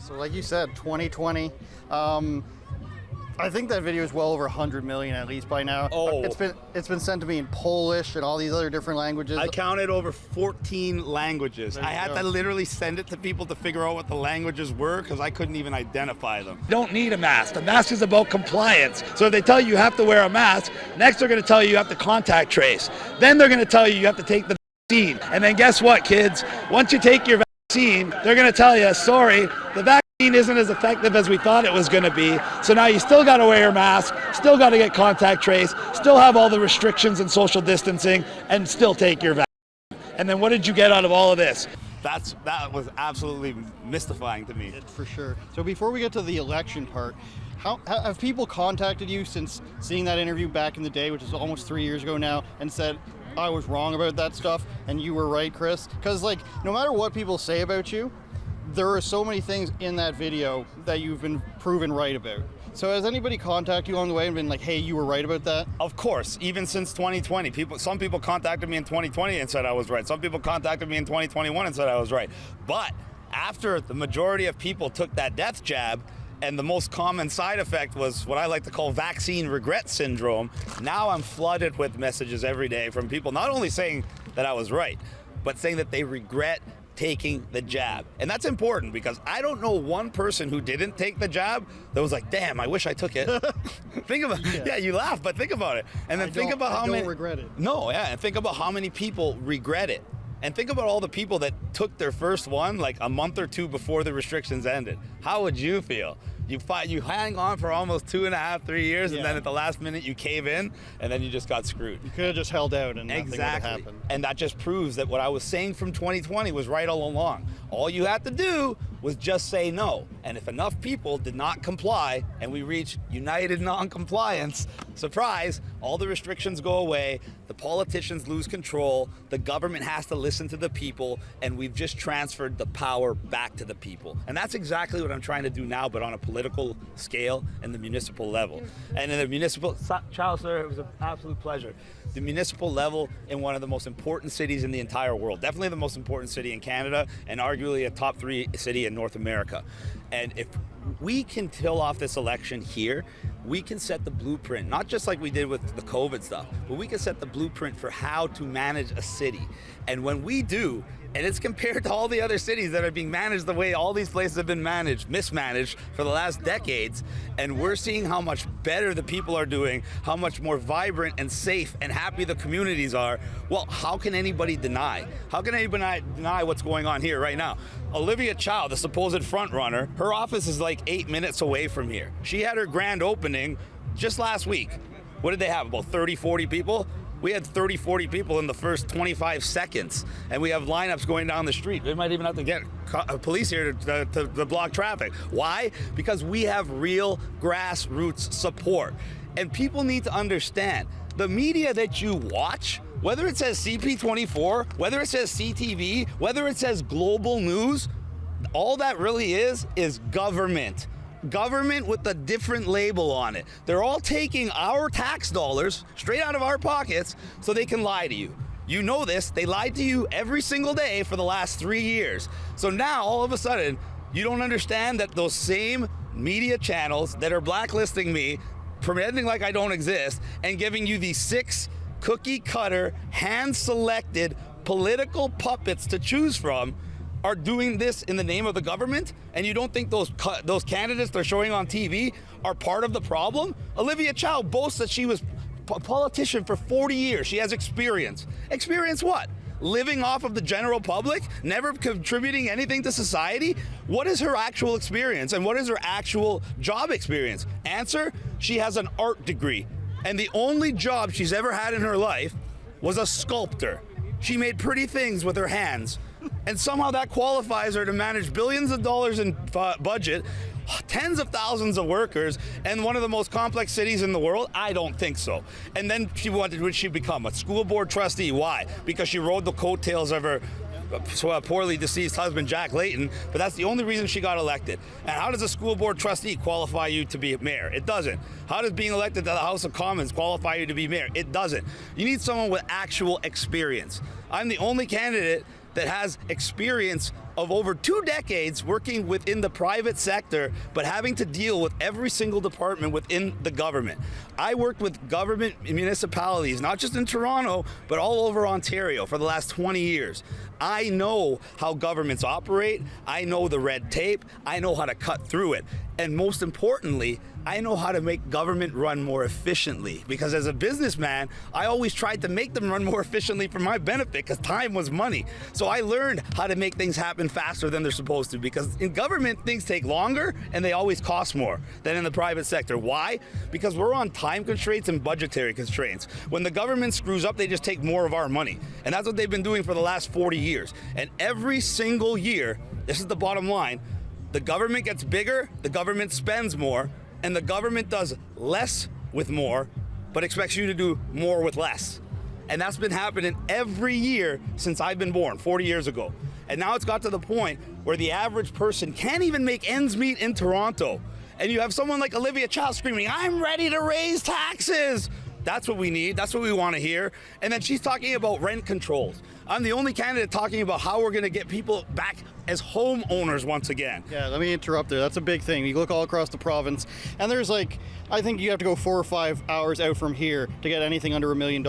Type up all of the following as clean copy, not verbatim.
So like you said, 2020. I think that video is well over 100 million at least by now. Oh. It's been sent to me in Polish and all these other different languages. I counted over 14 languages. I had to literally send it to people to figure out what the languages were because I couldn't even identify them. You don't need a mask. A mask is about compliance. So if they tell you have to wear a mask, next they're going to tell you have to contact trace. Then they're going to tell you have to take the vaccine. And then guess what, kids? Once you take your vaccine, they're going to tell you, sorry, the vaccine isn't as effective as we thought it was going to be. So now you still got to wear your mask, still got to get contact trace, still have all the restrictions and social distancing, and still take your vaccine. And then what did you get out of all of this? That was absolutely mystifying to me. For sure. So before we get to the election part, how have people contacted you since seeing that interview back in the day, which is almost 3 years ago now, and said, I was wrong about that stuff and you were right, Chris? Because like, no matter what people say about you, there are so many things in that video that you've been proven right about. So has anybody contacted you on the way and been like, hey, you were right about that? Of course, even since 2020. Some people contacted me in 2020 and said I was right. Some people contacted me in 2021 and said I was right. But after the majority of people took that death jab, and the most common side effect was what I like to call vaccine regret syndrome, now I'm flooded with messages every day from people not only saying that I was right, but saying that they regret taking the jab. And that's important because I don't know one person who didn't take the jab that was like, damn, I wish I took it. Think about it. Yeah, you laugh, but think about it. And then think about how many. I don't regret it. No, yeah, and think about how many people regret it. And think about all the people that took their first one like a month or two before the restrictions ended. How would you feel? You hang on for almost 2.5, 3 years, and then at the last minute you cave in, and then you just got screwed. You could have just held out and nothing would have Exactly. happened. And that just proves that what I was saying from 2020 was right all along. All you had to do was just say no. And if enough people did not comply and we reach united non-compliance, surprise, all the restrictions go away, the politicians lose control, the government has to listen to the people, and we've just transferred the power back to the people. And that's exactly what I'm trying to do now, but on a political scale and the municipal level. And in the municipal, Charles, sir, it was an absolute pleasure. The municipal level in one of the most important cities in the entire world, definitely the most important city in Canada, and arguably a top 3 city in North America. And if we can kill off this election here, we can set the blueprint, not just like we did with the COVID stuff, but we can set the blueprint for how to manage a city. And when we do, and it's compared to all the other cities that are being managed the way all these places have been mismanaged for the last decades, and we're seeing how much better the people are doing, how much more vibrant and safe and happy the communities are. Well, how can anybody deny? How can anybody deny what's going on here right now? Olivia Chow, the supposed front runner, her office is like 8 minutes away from here. She had her grand opening just last week. What did they have, about 30, 40 people? We had 30, 40 people in the first 25 seconds, and we have lineups going down the street. They might even have to get police here to block traffic. Why? Because we have real grassroots support. And people need to understand, the media that you watch, whether it says CP24, whether it says CTV, whether it says global news, all that really is government. Government with a different label on it. They're all taking our tax dollars straight out of our pockets so they can lie to you. You know this, they lied to you every single day for the last 3 years. So now all of a sudden, you don't understand that those same media channels that are blacklisting me, pretending like I don't exist, and giving you these 6 cookie cutter, hand-selected political puppets to choose from, are doing this in the name of the government, and you don't think those candidates they're showing on TV are part of the problem? Olivia Chow boasts that she was a politician for 40 years. She has experience. Experience what? Living off of the general public? Never contributing anything to society? What is her actual experience, and what is her actual job experience? Answer, she has an art degree, and the only job she's ever had in her life was a sculptor. She made pretty things with her hands. And somehow that qualifies her to manage billions of dollars in budget, tens of thousands of workers, and one of the most complex cities in the world? I don't think so. And then would she become a school board trustee? Why? Because she rode the coattails of her poorly deceased husband, Jack Layton, but that's the only reason she got elected. And how does a school board trustee qualify you to be mayor? It doesn't. How does being elected to the House of Commons qualify you to be mayor? It doesn't. You need someone with actual experience. I'm the only candidate that has experience of over 2 decades working within the private sector, but having to deal with every single department within the government. I worked with government municipalities, not just in Toronto, but all over Ontario for the last 20 years. I know how governments operate. I know the red tape. I know how to cut through it. And most importantly, I know how to make government run more efficiently, because as a businessman, I always tried to make them run more efficiently for my benefit, because time was money. So I learned how to make things happen faster than they're supposed to, because in government, things take longer and they always cost more than in the private sector. Why? Because we're on time constraints and budgetary constraints. When the government screws up, they just take more of our money. And that's what they've been doing for the last 40 years. And every single year, this is the bottom line, the government gets bigger, the government spends more, and the government does less with more, but expects you to do more with less. And that's been happening every year since I've been born, 40 years ago. And now it's got to the point where the average person can't even make ends meet in Toronto. And you have someone like Olivia Chow screaming, "I'm ready to raise taxes." That's what we need. That's what we want to hear. And then she's talking about rent controls. I'm the only candidate talking about how we're going to get people back as homeowners once again. Yeah, let me interrupt there. That's a big thing. You look all across the province, and there's like, I think you have to go 4 or 5 hours out from here to get anything under $1 million.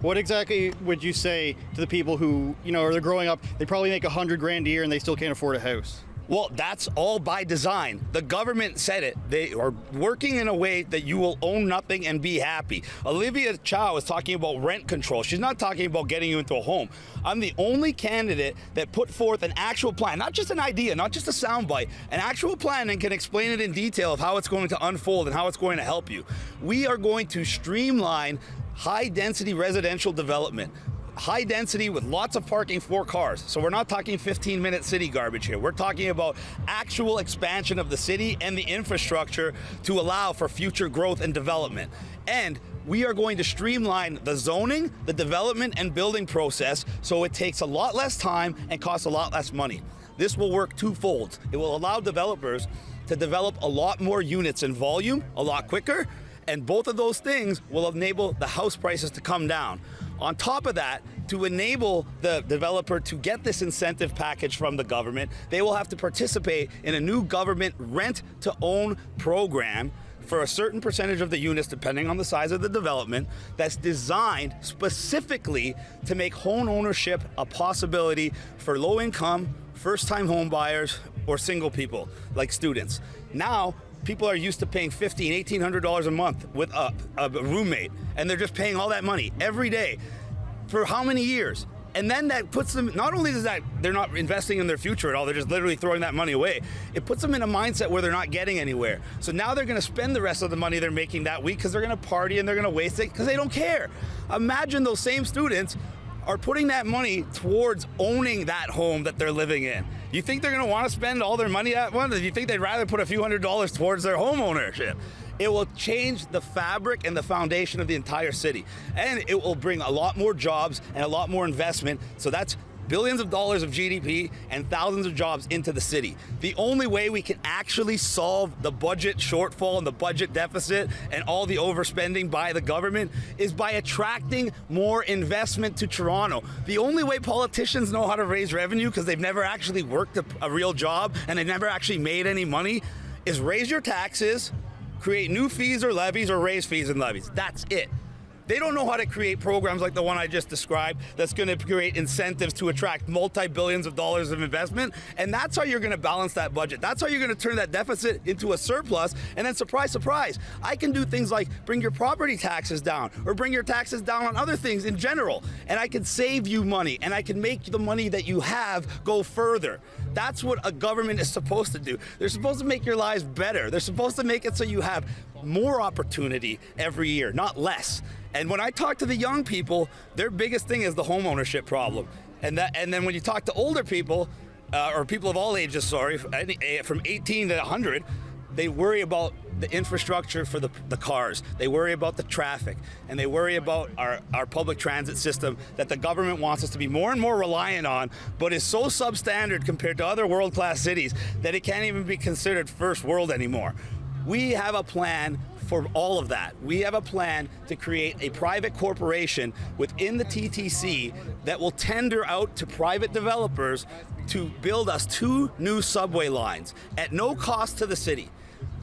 What exactly would you say to the people who, they're growing up, they probably make $100,000 a year and they still can't afford a house? Well, that's all by design. The government said it. They are working in a way that you will own nothing and be happy. Olivia Chow is talking about rent control. She's not talking about getting you into a home. I'm the only candidate that put forth an actual plan, not just an idea, not just a soundbite, an actual plan, and can explain it in detail of how it's going to unfold and how it's going to help you. We are going to streamline high-density residential development. High density with lots of parking for cars. So we're not talking 15-minute city garbage here. We're talking about actual expansion of the city and the infrastructure to allow for future growth and development. And we are going to streamline the zoning, the development and building process so it takes a lot less time and costs a lot less money. This will work twofold. It will allow developers to develop a lot more units in volume a lot quicker, and both of those things will enable the house prices to come down. On top of that, to enable the developer to get this incentive package from the government, they will have to participate in a new government rent-to-own program for a certain percentage of the units, depending on the size of the development, that's designed specifically to make home ownership a possibility for low-income, first-time home buyers, or single people, like students. Now, people are used to paying $1,500, $1,800 a month with a roommate, and they're just paying all that money every day for how many years? And then that puts them, not only does that, they're not investing in their future at all, they're just literally throwing that money away. It puts them in a mindset where they're not getting anywhere. So now they're gonna spend the rest of the money they're making that week because they're gonna party and they're gonna waste it because they don't care. Imagine those same students are putting that money towards owning that home that they're living in. You think they're gonna wanna spend all their money at one? Or do you think they'd rather put a few $100s towards their home ownership? It will change the fabric and the foundation of the entire city. And it will bring a lot more jobs and a lot more investment. So that's billions of dollars of GDP and thousands of jobs into the city. The only way we can actually solve the budget shortfall and the budget deficit and all the overspending by the government is by attracting more investment to Toronto. The only way politicians know how to raise revenue, because they've never actually worked a real job and they've never actually made any money, is raise your taxes, create new fees or levies, or raise fees and levies. That's it. They don't know how to create programs like the one I just described that's going to create incentives to attract multi-billions of dollars of investment, and that's how you're going to balance that budget. That's how you're going to turn that deficit into a surplus, and then surprise, surprise, I can do things like bring your property taxes down or bring your taxes down on other things in general, and I can save you money, and I can make the money that you have go further. That's what a government is supposed to do. They're supposed to make your lives better. They're supposed to make it so you have more opportunity every year, not less. And when I talk to the young people, their biggest thing is the home ownership problem. And then when you talk to older people, or people of all ages, sorry, from 18 to 100, they worry about the infrastructure for the cars. They worry about the traffic, and they worry about our public transit system that the government wants us to be more and more reliant on, but is so substandard compared to other world-class cities that it can't even be considered first world anymore. We have a plan for all of that. We have a plan to create a private corporation within the TTC that will tender out to private developers to build us 2 new subway lines at no cost to the city.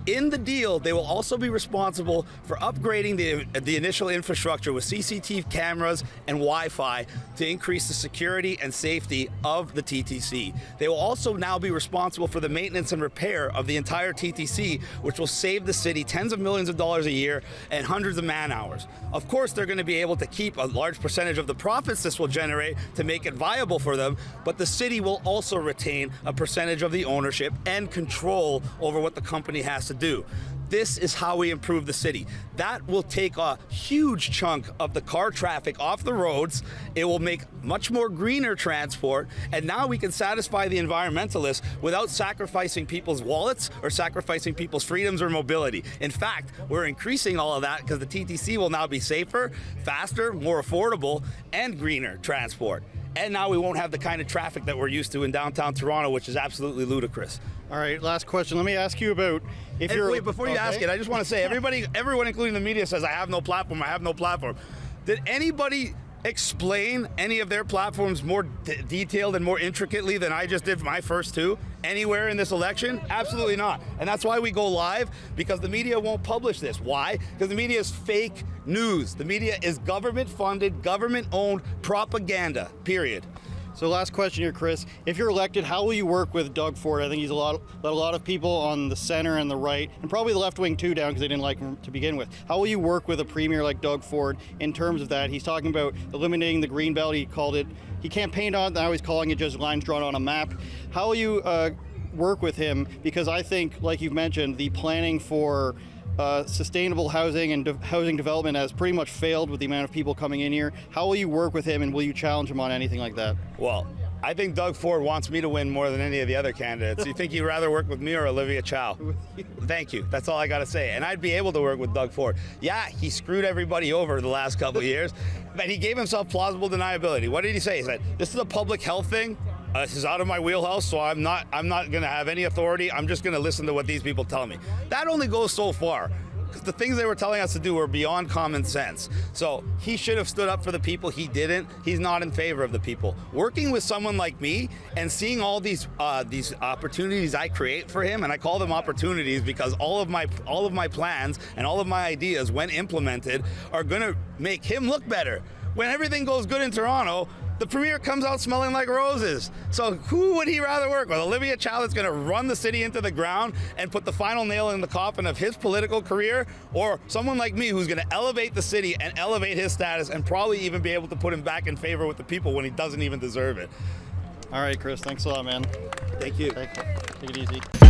In the deal, they will also be responsible for upgrading the initial infrastructure with CCTV cameras and Wi-Fi to increase the security and safety of the TTC. They will also now be responsible for the maintenance and repair of the entire TTC, which will save the city tens of millions of dollars a year and hundreds of man hours. Of course, they're going to be able to keep a large percentage of the profits this will generate to make it viable for them, but the city will also retain a percentage of the ownership and control over what the company has to do. This is how we improve the city. That will take a huge chunk of the car traffic off the roads. It will make much more greener transport, and now we can satisfy the environmentalists without sacrificing people's wallets or sacrificing people's freedoms or mobility. In fact, we're increasing all of that because the TTC will now be safer, faster, more affordable, and greener transport. And now we won't have the kind of traffic that we're used to in downtown Toronto, which is absolutely ludicrous. All right, last question. Let me ask you about if And you're... wait, before you ask it, I just want to say, everyone, including the media, says I have no platform, I have no platform. Did anybody explain any of their platforms more detailed and more intricately than I just did for my first 2 anywhere in this election? Absolutely not. And that's why we go live, because the media won't publish this. Why? Because the media is fake news. The media is government-funded, government-owned propaganda, period. So last question here, Chris. If you're elected, how will you work with Doug Ford? I think he's let a lot of people on the center and the right, and probably the left wing too, down because they didn't like him to begin with. How will you work with a premier like Doug Ford in terms of that? He's talking about eliminating the green belt. He campaigned on it, now he's calling it just lines drawn on a map. How will you work with him? Because I think, like you've mentioned, the planning for sustainable housing and housing development has pretty much failed with the amount of people coming in here. How will you work with him, and will you challenge him on anything like that? Well, I think Doug Ford wants me to win more than any of the other candidates. You think he'd rather work with me or Olivia Chow? Thank you. That's all I got to say. And I'd be able to work with Doug Ford. Yeah, he screwed everybody over the last couple of years, but he gave himself plausible deniability. What did he say? He said, this is a public health thing. This is out of my wheelhouse, so I'm not going to have any authority. I'm just going to listen to what these people tell me. That only goes so far, because the things they were telling us to do were beyond common sense. So he should have stood up for the people. He didn't. He's not in favor of the people. Working with someone like me and seeing all these opportunities I create for him, and I call them opportunities because all of my plans and all of my ideas, when implemented, are going to make him look better. When everything goes good in Toronto, the premier comes out smelling like roses. So who would he rather work with? Olivia Chow, that's going to run the city into the ground and put the final nail in the coffin of his political career, or someone like me who's going to elevate the city and elevate his status and probably even be able to put him back in favor with the people when he doesn't even deserve it? All right, Chris, thanks a lot, man. Thank you. Take it easy.